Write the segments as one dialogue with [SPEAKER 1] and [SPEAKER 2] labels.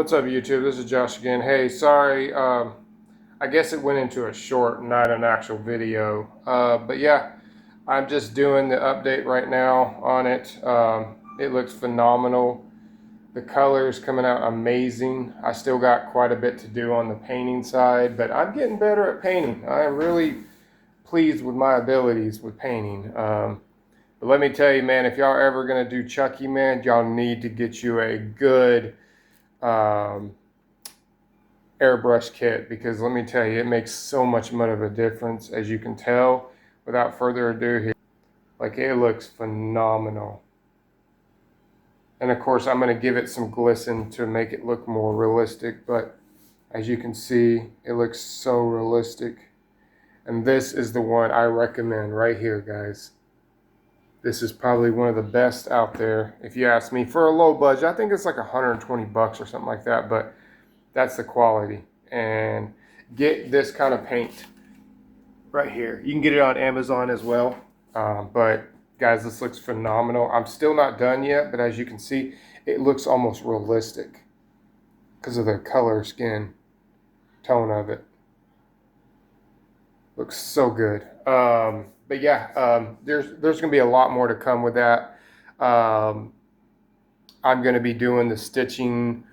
[SPEAKER 1] What's up, YouTube? This is Josh again. Hey, sorry, I guess it went into a short, not an actual video. But yeah, I'm just doing the update right now on it. It looks phenomenal. The colors coming out amazing. I still got quite a bit to do on the painting side, but I'm getting better at painting. I am really pleased with my abilities with painting. But let me tell you, man, if y'all are ever gonna do Chucky, man, y'all need to get you a good airbrush kit, because let me tell you, it makes so much more of a difference, as you can tell. Without further ado, here, like, it looks phenomenal. And of course, I'm going to give it some glisten to make it look more realistic, but as you can see, it looks so realistic. And this is the one I recommend right here, guys. This is probably one of the best out there, if you ask me, for a low budget. I think it's like 120 bucks or something like that, but that's the quality. And get this kind of paint right here. You can get it on Amazon as well. But guys, this looks phenomenal. I'm still not done yet, but as you can see, it looks almost realistic because of the color skin tone of it. Looks so good. But yeah, there's gonna be a lot more to come with that. I'm gonna be doing the stitching,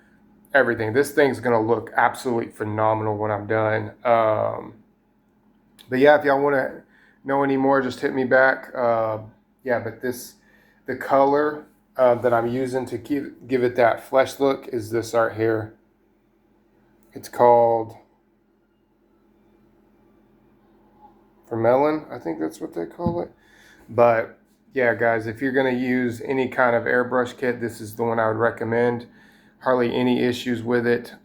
[SPEAKER 1] everything. This thing's gonna look absolutely phenomenal when I'm done. But yeah, if y'all want to know any more, just hit me back. Yeah, but the color that I'm using to give it that flesh look is this right here. It's called vermilion, I think that's what they call it. But yeah, guys, if you're gonna use any kind of airbrush kit, this is the one I would recommend. Hardly any issues with it.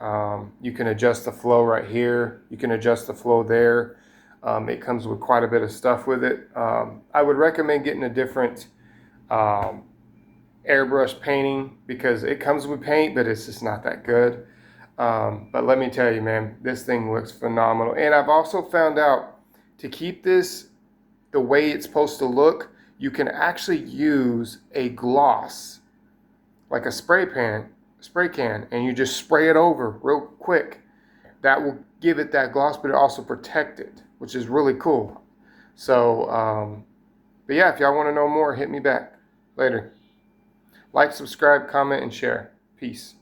[SPEAKER 1] You can adjust the flow right here. You can adjust the flow there. It comes with quite a bit of stuff with it. I would recommend getting a different airbrush painting, because it comes with paint, but it's just not that good. But let me tell you, man, this thing looks phenomenal. And I've also found out, to keep this the way it's supposed to look, you can actually use a gloss, like a spray can, and you just spray it over real quick. That will give it that gloss, but it also protect it, which is really cool. So, but yeah, if y'all want to know more, hit me back later. Like, subscribe, comment, and share. Peace.